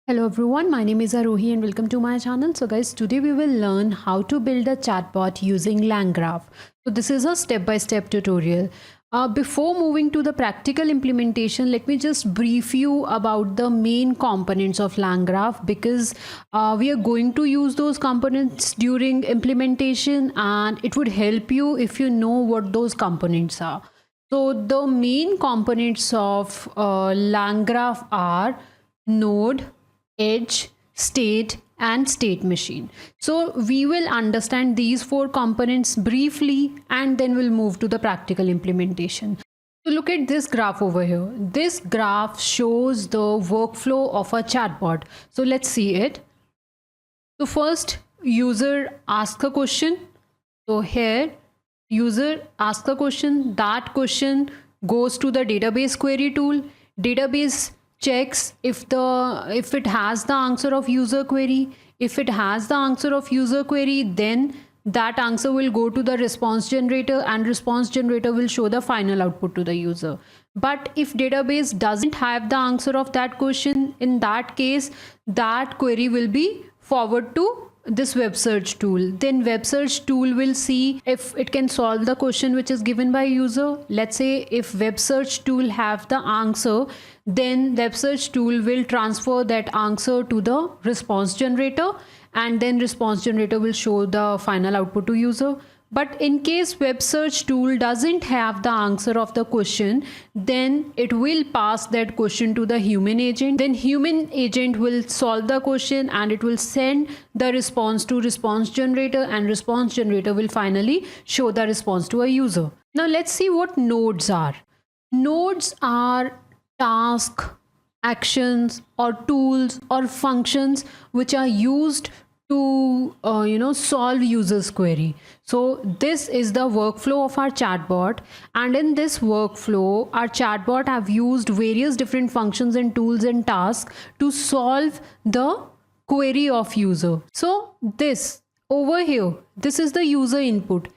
Hello everyone, my name is Arohi and welcome to my channel. So guys, today we will learn how to build a chatbot using LangGraph. So this is a step-by-step tutorial. Before moving to the practical implementation, let me just brief you about the main components of LangGraph because we are going to use those components during implementation and it would help you if you know what those components are. So the main components of LangGraph are node, edge, state and state machine. So we will understand these four components briefly and then we'll move to the practical implementation. So look at this graph over here. This graph shows the workflow of a chatbot. So let's see it. So first, user asks a question. So here user asks a question, that question goes to the database query tool. Database checks if it has the answer of user query. If it has the answer of user query, then that answer will go to the response generator and response generator will show the final output to the user. But if database doesn't have the answer of that question, in that case that query will be forwarded to this web search tool. Then web search tool will see if it can solve the question which is given by user. Let's say if web search tool have the answer, then web search tool will transfer that answer to the response generator and then response generator will show the final output to user. But in case web search tool doesn't have the answer of the question, then it will pass that question to the human agent. Then human agent will solve the question and it will send the response to response generator and response generator will finally show the response to a user. Now let's see what nodes are. Nodes are tasks, actions or tools or functions which are used to solve users query. So this is the workflow of our chatbot, and in this workflow our chatbot have used various different functions and tools and tasks to solve the query of user. So this over here, this is the user input.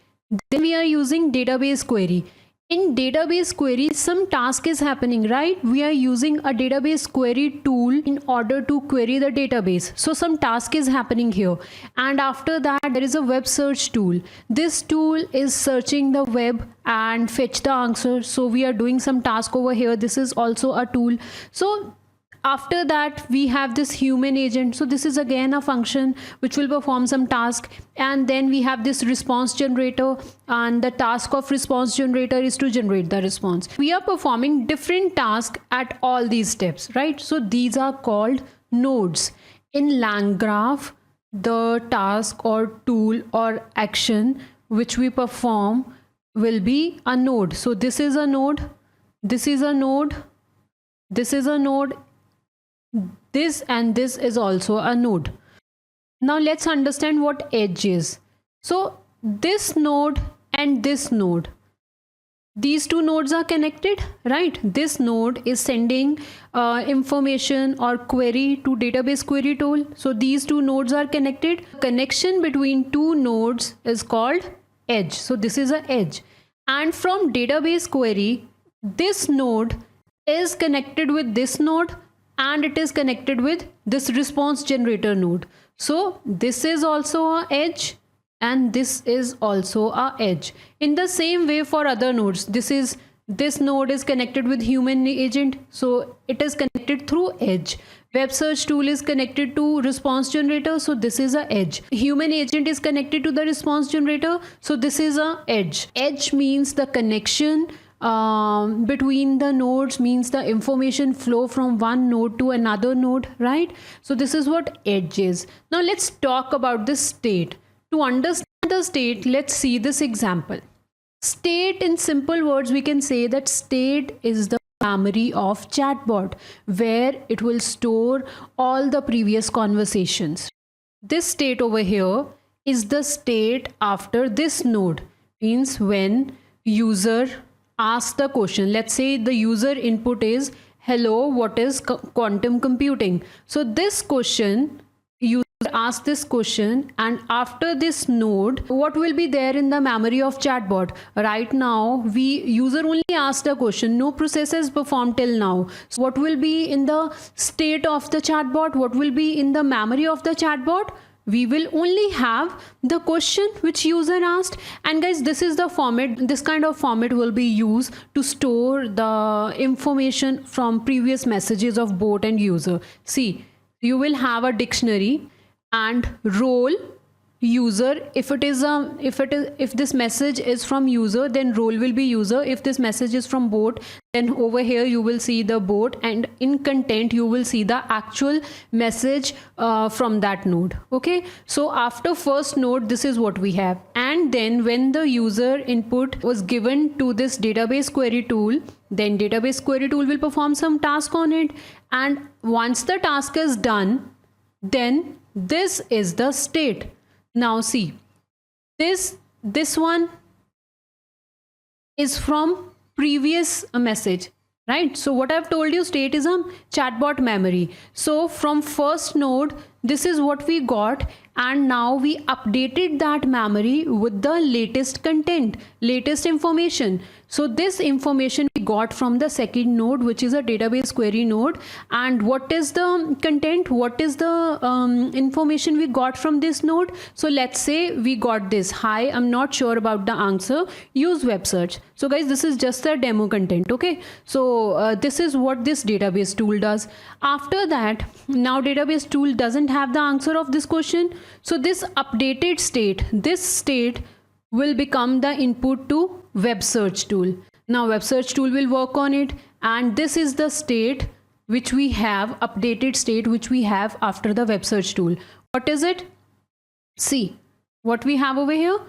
Then we are using database query. In database query, some task is happening, right? We are using a database query tool in order to query the database. So some task is happening here. And after that, there is a web search tool. This tool is searching the web and fetch the answer. So we are doing some task over here. This is also a tool. So after that we have this human agent. So this is again a function which will perform some task, and then we have this response generator, and the task of response generator is to generate the response. We are performing different tasks at all these steps, right? So these are called nodes. In LangGraph, the task or tool or action which we perform will be a node. So this is a node, this is a node, this is a node, this and this is also a node. Now let's understand what edge is. So this node and this node, these two nodes are connected, right? This node is sending information or query to database query tool. So these two nodes are connected. Connection between two nodes is called edge. So this is an edge. And from database query, this node is connected with this node and it is connected with this response generator node. So this is also a edge and this is also a edge. In the same way for other nodes, this node is connected with human agent, so it is connected through edge. Web search tool is connected to response generator, so this is a edge. Human agent is connected to the response generator, so this is a edge. Edge means the connection between the nodes, means the information flow from one node to another node, right? So this is what edge is. Now let's talk about the state. To understand the state, let's see this example. State, in simple words, we can say that state is the memory of chatbot where it will store all the previous conversations. This state over here is the state after this node, means when user ask the question. Let's say the user input is hello, what is quantum computing? So this question user ask this question, and after this node, what will be there in the memory of chatbot? Right now, user only asked a question, no process is performed till now. So what will be in the state of the chatbot? What will be in the memory of the chatbot? We will only have the question which user asked. And guys, this is the format, this kind of format will be used to store the information from previous messages of bot and user. See, you will have a dictionary and role user. If this message is from user, then role will be user. If this message is from bot, then over here you will see the bot, and in content you will see the actual message from that node. Okay, so after first node, this is what we have. And then when the user input was given to this database query tool, then database query tool will perform some task on it, and once the task is done, then this is the state. Now see, this one is from previous message, right? So what I've told you, state is a chatbot memory. So from first node, this is what we got, and now we updated that memory with the latest content, latest information. So this information we got from the second node, which is a database query node. And what is the content? What is the information we got from this node? So let's say we got this: hi, I'm not sure about the answer, use web search. So guys, this is just the demo content. Okay, so this is what this database tool does. After that, now database tool doesn't have the answer of this question. So this updated state, this state will become the input to web search tool. Now web search tool will work on it, and this is the state which we have, updated state which we have after the web search tool. What is it? See what we have over here.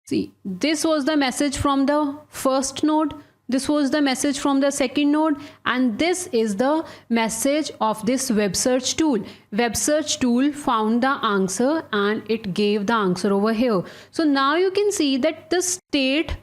See, this was the message from the first node, this was the message from the second node, and this is the message of this web search tool. Web search tool found the answer and it gave the answer over here. So now you can see that the state,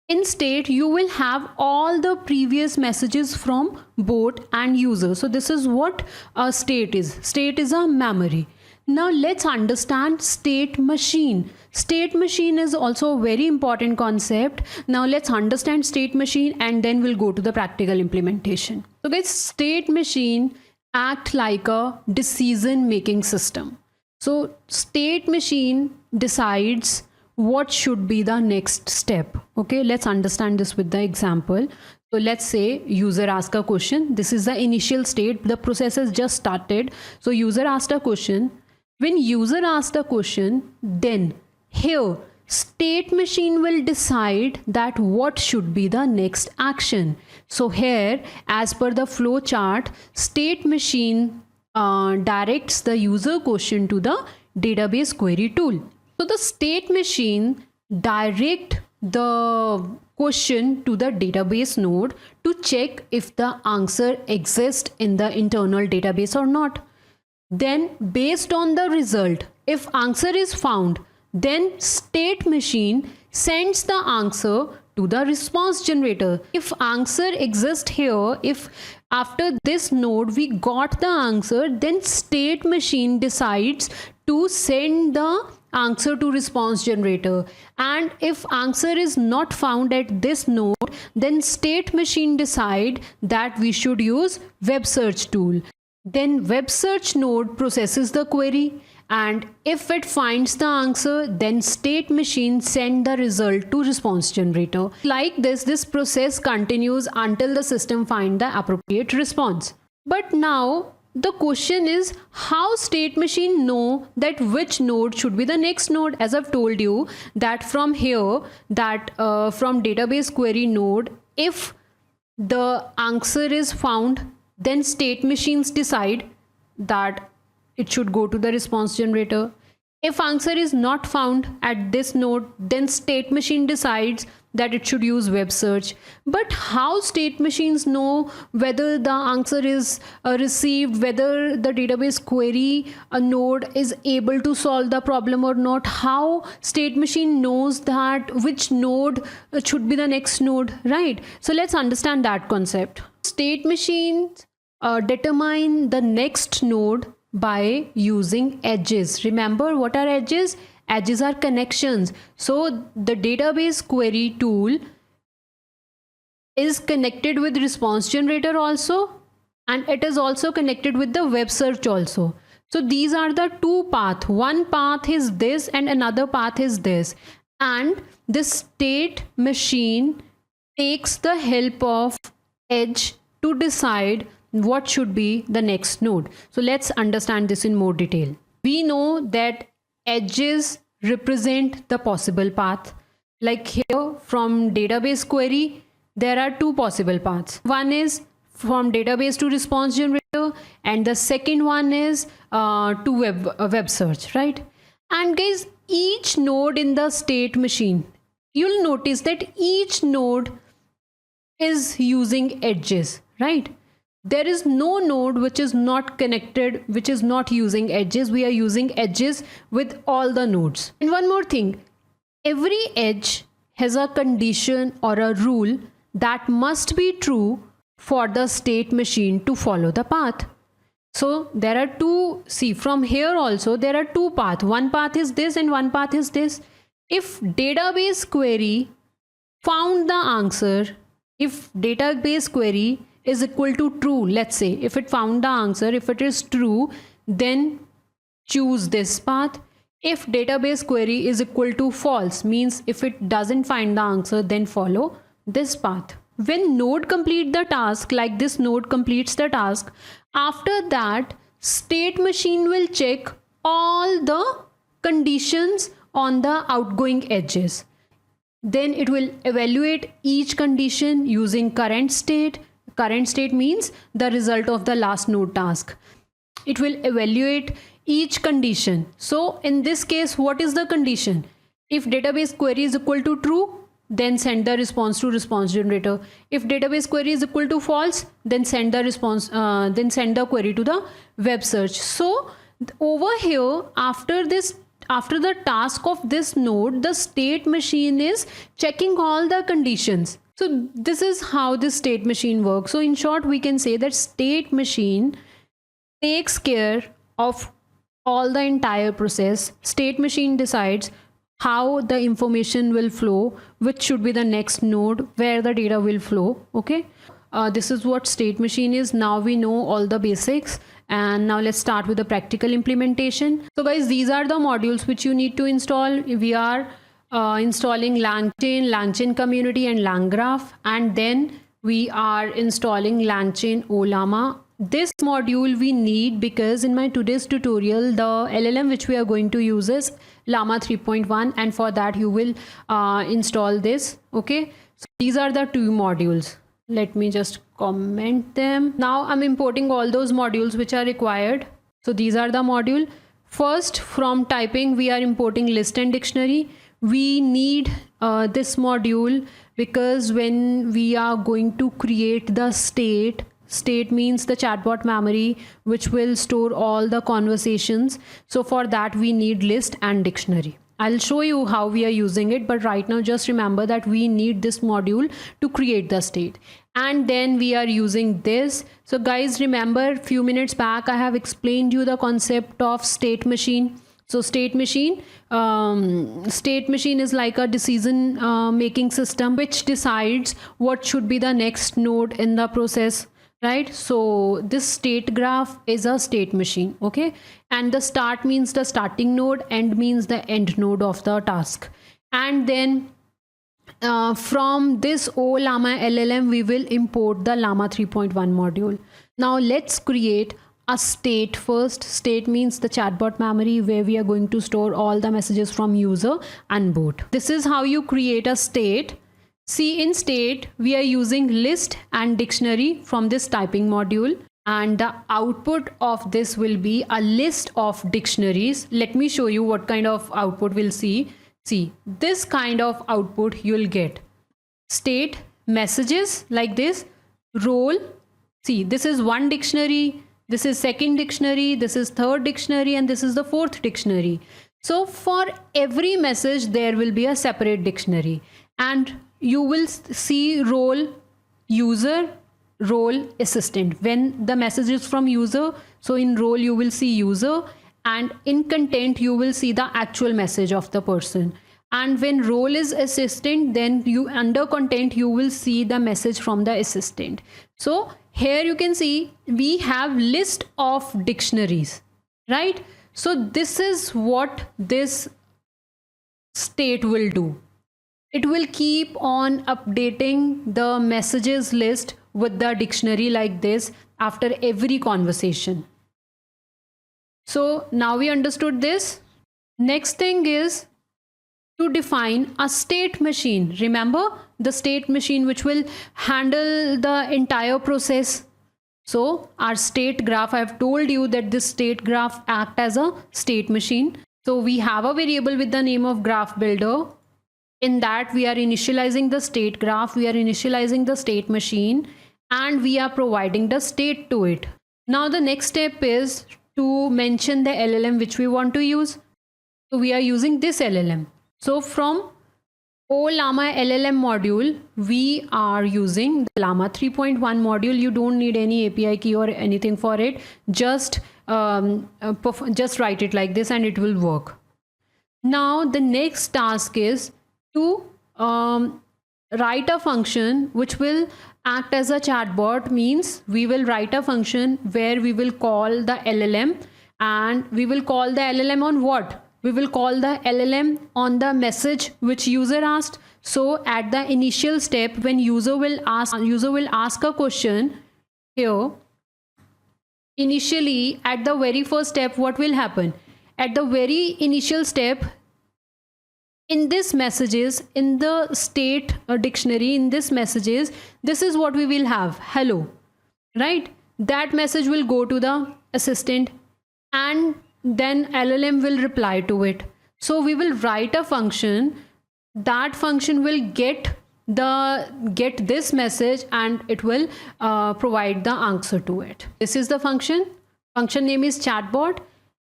in state you will have all the previous messages from bot and user. So this is what a state is. State is a memory. Now let's understand state machine. State machine is also a very important concept. Now let's understand state machine and then we'll go to the practical implementation. So guys, state machine act like a decision making system. So state machine decides what should be the next step. Okay, let's understand this with the example. So let's say user asked a question. This is the initial state. The process has just started. So user asked a question. When user asked a question, then here state machine will decide that what should be the next action. So here, as per the flow chart, state machine directs the user question to the database query tool. So the state machine direct the question to the database node to check if the answer exists in the internal database or not. Then based on the result, if answer is found, then state machine sends the answer to the response generator. If answer exists here, if after this node we got the answer, then state machine decides to send the answer to response generator. And if answer is not found at this node, then state machine decide that we should use web search tool. Then web search node processes the query, and if it finds the answer, then state machine send the result to response generator. Like this process continues until the system find the appropriate response. But now the question is, how state machine know that which node should be the next node? As I've told you that from here, that from database query node, if the answer is found, then state machines decide that it should go to the response generator. If answer is not found at this node, then state machine decides that it should use web search. But how state machines know whether the answer is received, whether the database query node is able to solve the problem or not? How state machine knows that which node should be the next node, right? So let's understand that concept. State machines determine the next node by using edges. Remember what are edges? Edges are connections. So the database query tool is connected with response generator also, and it is also connected with the web search also. So these are the two paths. One path is this and another path is this. And this state machine takes the help of edge to decide what should be the next node. So let's understand this in more detail. We know that edges represent the possible path. Like here from database query, there are two possible paths. One is from database to response generator, and the second one is to web search, right? And guys, each node in the state machine, you'll notice that each node is using edges, right? There is no node which is not connected, which is not using edges. We are using edges with all the nodes. And one more thing, every edge has a condition or a rule that must be true for the state machine to follow the path. So there are two, see from here also there are two paths. One path is this and one path is this. If database query found the answer, if database query is equal to true, let's say if it found the answer, if it is true, then choose this path. If database query is equal to false, means if it doesn't find the answer, then follow this path. When node complete the task, like this node completes the task, after that state machine will check all the conditions on the outgoing edges. Then it will evaluate each condition using current state. Current state means the result of the last node task. It will evaluate each condition. So in this case, what is the condition? If database query is equal to true, then send the response to response generator. If database query is equal to false, then send the response, then send the query to the web search. So over here, after the task of this node, the state machine is checking all the conditions. So this is how this state machine works. So in short, we can say that state machine takes care of all the entire process. State machine decides how the information will flow, which should be the next node, where the data will flow. Okay, this is what state machine is. Now we know all the basics, and now let's start with the practical implementation. So guys, these are the modules which you need to install. We are installing LangChain, LangChain community and LangGraph, and then we are installing LangChain Ollama. This module we need because in my today's tutorial, the LLM which we are going to use is Llama 3.1, and for that you will install this. Okay, so these are the two modules. Let me just comment them. Now I'm importing all those modules which are required. So these are the module. First, from typing, we are importing list and dictionary. We need this module because when we are going to create the state means the chatbot memory, which will store all the conversations. So for that we need list and dictionary. I'll show you how we are using it, but right now just remember that we need this module to create the state. And then we are using this. So guys, remember few minutes back I have explained you the concept of state machine. So state machine is like a decision making system which decides what should be the next node in the process, right? So this state graph is a state machine. Okay, and the start means the starting node, end means the end node of the task. And then from this Ollama LLM we will import the Llama 3.1 module. Now let's create a state first. State means the chatbot memory where we are going to store all the messages from user and bot. This is how you create a state. See, in state we are using list and dictionary from this typing module, and the output of this will be a list of dictionaries. Let me show you what kind of output we'll see. See, this kind of output you'll get. State messages like this, role. See, this is one dictionary, this is second dictionary, this is third dictionary, and this is the fourth dictionary. So for every message there will be a separate dictionary, and you will see role user, role assistant. When the message is from user, So in role you will see user, and in content you will see the actual message of the person. And when role is assistant, then you under content you will see the message from the assistant. So here you can see we have list of dictionaries, right? So this is what this state will do. It will keep on updating the messages list with the dictionary like this after every conversation. So now we understood this. Next thing is to define a state machine. Remember the state machine which will handle the entire process. So our state graph, I have told you that this state graph act as a state machine. So we have a variable with the name of graph builder. In that we are initializing the state graph, we are initializing the state machine, and we are providing the state to it. Now the next step is to mention the LLM which we want to use. So we are using this LLM. So from OLlama LLM module, we are using the Llama 3.1 module. You don't need any API key or anything for it. Just write it like this and it will work. Now the next task is to write a function which will act as a chatbot. Means we will write a function where we will call the LLM, and we will call the LLM on what? We will call the LLM on the message which user asked. So at the initial step, when user will ask a question here, initially at the very first step, what will happen? At the very initial step, in this messages, in the state dictionary, in this messages, this is what we will have: hello, right? That message will go to the assistant, and then LLM will reply to it. So we will write a function. That function will get this message, and it will provide the answer to it. This is the function. Function name is chatbot,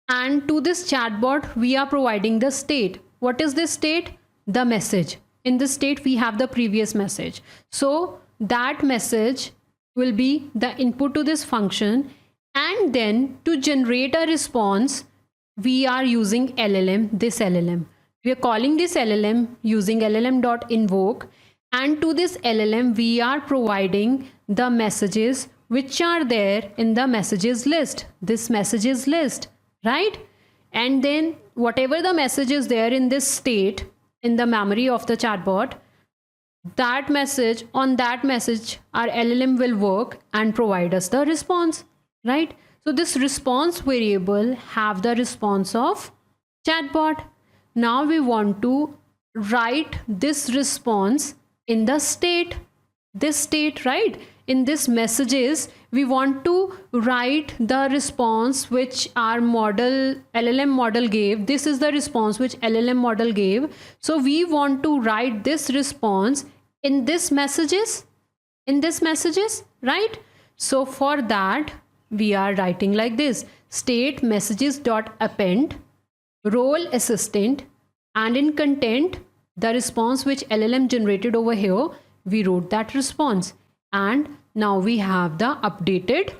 and to this chatbot we are providing the state. What is this state? The message. In this state we have the previous message. So that message will be the input to this function, and then to generate a response we are using LLM, this LLM. We are calling this LLM using LLM.invoke, and to this LLM we are providing the messages which are there in the messages list, this messages list, right? And then whatever the message is there in this state in the memory of the chatbot, that message, on that message our LLM will work and provide us the response, right? So this response variable have the response of chatbot. Now we want to write this response in the state, this state, right? In this messages we want to write the response which our model, LLM model gave. This is the response which LLM model gave. So we want to write this response in this messages, right? So for that we are writing like this: state messages dot append role assistant, and in content the response which LLM generated over here, we wrote that response, and now we have the updated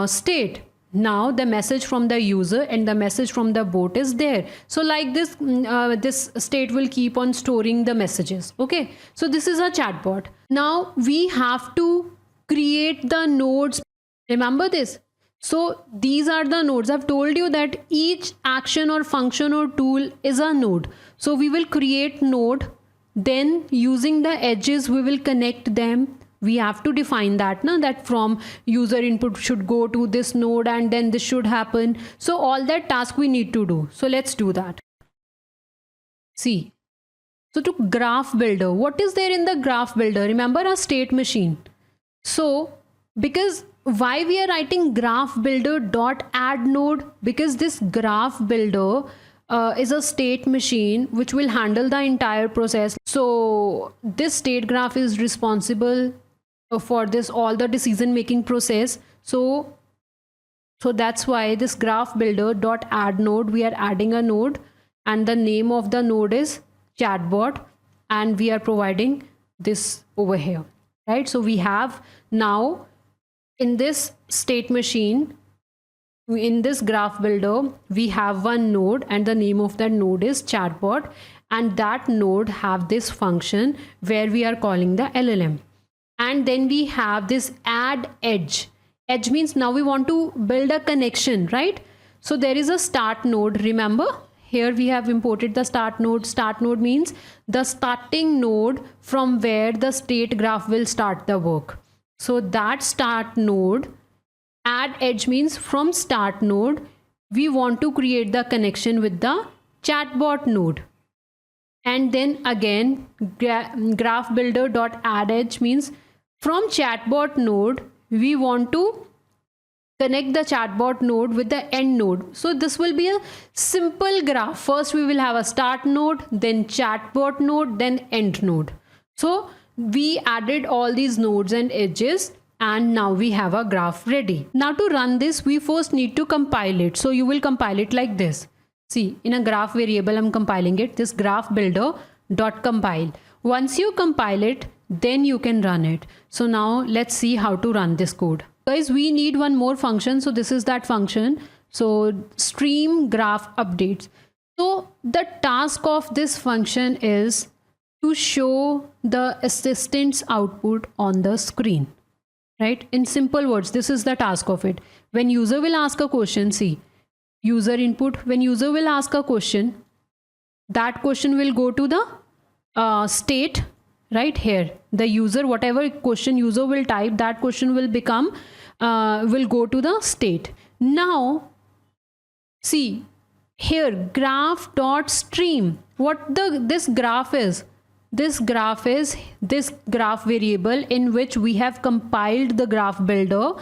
state. Now the message from the user and the message from the bot is there. So like this, this state will keep on storing the messages. Okay, so this is a chatbot. Now we have to create the nodes. Remember this. So these are the nodes. I've told you that each action or function or tool is a node. So we will create node, then using the edges we will connect them. We have to define that now, that from user input should go to this node and then this should happen. So all that task we need to do. So let's do that. See, so to graph builder, what is there in the graph builder? Remember a state machine. So because why we are writing graph builder dot add node? Because this graph builder is a state machine which will handle the entire process. So this state graph is responsible for this all the decision making process. So that's why this graph builder dot add node, we are adding a node, and the name of the node is chatbot, and we are providing this over here, right? So we have now in this state machine in this graph builder, we have one node and the name of that node is chatbot, and that node have this function where we are calling the LLM. And then we have this add edge. Edge means now we want to build a connection, right? So there is a start node. Remember, here we have imported the start node. Start node means the starting node from where the state graph will start the work. So that start node, add edge means from start node, we want to create the connection with the chatbot node. And then again, graph builder dot add edge means from chatbot node, we want to connect the chatbot node with the end node. So this will be a simple graph. First we will have a start node, then chatbot node, then end node. So we added all these nodes and edges, and now we have a graph ready. Now to run this, we first need to compile it. So you will compile it like this. See, in a graph variable, I'm compiling it, this graph builder dot compile. Once you compile it, then you can run it. So now let's see how to run this code. Guys, we need one more function. So this is that function. So stream graph updates. So the task of this function is to show the assistant's output on the screen, right? In simple words, this is the task of it. When user will ask a question, see, user input, when user will ask a question, that question will go to the state right here. The user, whatever question user will type, that question will become will go to the state. Now see here, graph dot stream, what this graph is, this graph is this graph variable in which we have compiled the graph builder.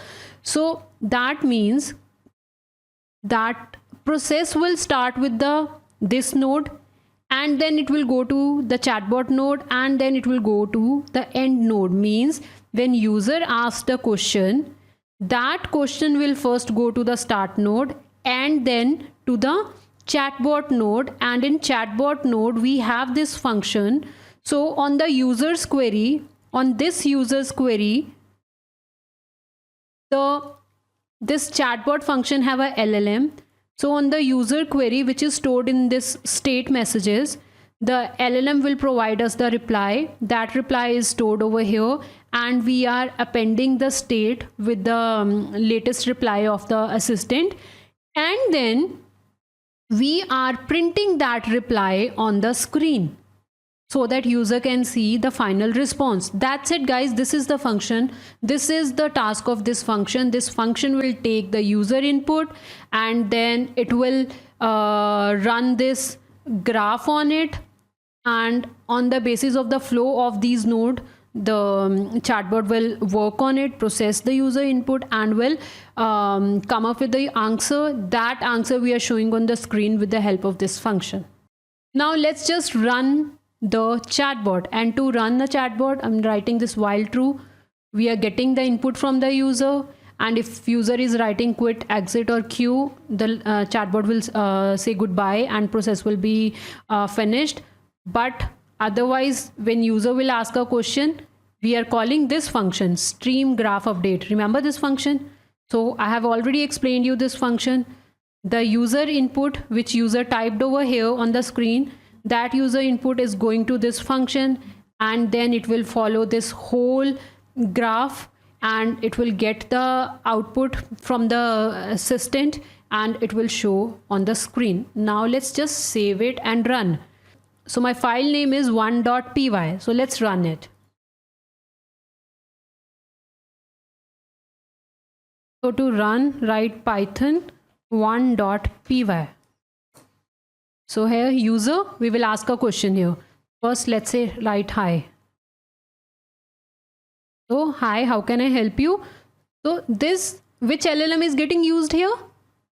So that means that process will start with the this node, and then it will go to the chatbot node, and then it will go to the end node. Means when user asks the question, that question will first go to the start node and then to the chatbot node, and in chatbot node we have this function. So on the user's query, on this user's query, this chatbot function have a LLM. So on the user query, which is stored in this state messages, the LLM will provide us the reply. That reply is stored over here, and we are appending the state with the latest reply of the assistant, and then we are printing that reply on the screen so that user can see the final response. That's it, guys. This is the function. This is the task of this function. This function will take the user input, and then it will run this graph on it, and on the basis of the flow of these nodes, the chatbot will work on it, process the user input, and will come up with the answer. That answer we are showing on the screen with the help of this function. Now let's just run the chatbot, and to run the chatbot, I'm writing this while true. We are getting the input from the user, and if user is writing quit, exit or queue, the chatbot will say goodbye and process will be finished. But otherwise, when user will ask a question, we are calling this function stream graph update. Remember this function? So I have already explained you this function. The user input which user typed over here on the screen, that user input is going to this function, and then it will follow this whole graph, and it will get the output from the assistant, and it will show on the screen. Now let's just save it and run. So my file name is 1.py. So let's run it. So to run, write Python 1.py. So here user, we will ask a question here. First, let's say write hi. So hi, how can I help you? So this, which LLM is getting used here?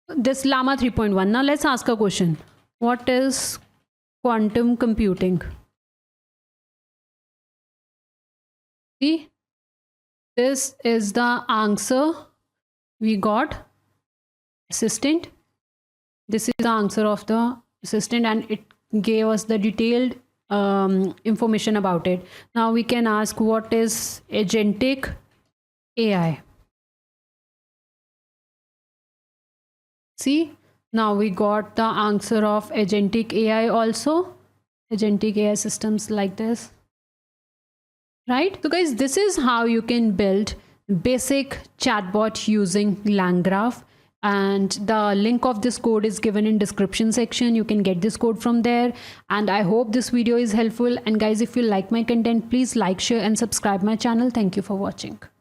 This Llama 3.1. Now let's ask a question. What is quantum computing? See, this is the answer we got. Assistant. This is the answer of the assistant, and it gave us the detailed information about it. Now we can ask what is agentic AI. See, now we got the answer of agentic AI also. Agentic AI systems like this. Right? So guys, this is how you can build basic chatbot using LangGraph. And the link of this code is given in description section. You can get this code from there. And I hope this video is helpful. And guys, if you like my content, please like, share and subscribe my channel. Thank you for watching.